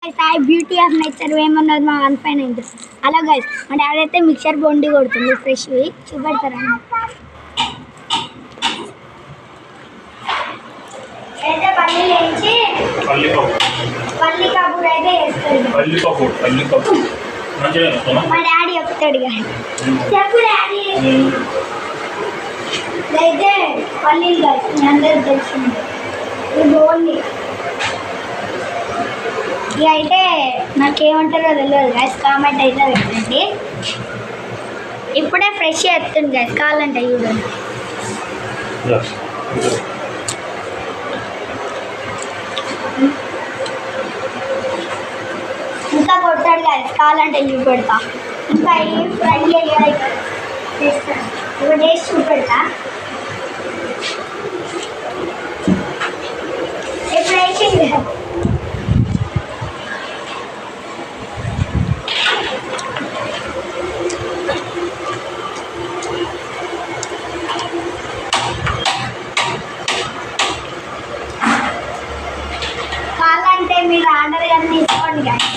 Sai beauty of nature ఏమన్నది మా 1.9. అలా గైస్ మా డాడీ అయితే మిక్సర్ బొండి కొడుతుంది ఫ్రెష్ చూపెడతారా అయితే పల్లీలు వేయించి పల్లి కబూర్ అయితే వేస్తాడు మా డాడీ చెప్తాడు చెప్పు డాడీ అయితే పల్లీలు గైస్ మీ అందరికి తెలిసింది ఇది బోండి ఇక అయితే నాకేమంటారో తెలియదు గైస్ కామెంట్ అయితే పెట్టండి ఇప్పుడే ఫ్రెష్ ఎత్తుంది గైస్ కావాలంటే చూడండి ఇంకా కొడతాడు గైస్ కావాలంటే చూపెడతా ఇంకా ఈ ఫ్రై చేస్తాను ఒక టేస్ట్ చూపెడతా ఇప్పుడు వేసింది కావాలంటే మీరు ఆర్డర్ కానీ తీసుకోండి గైస్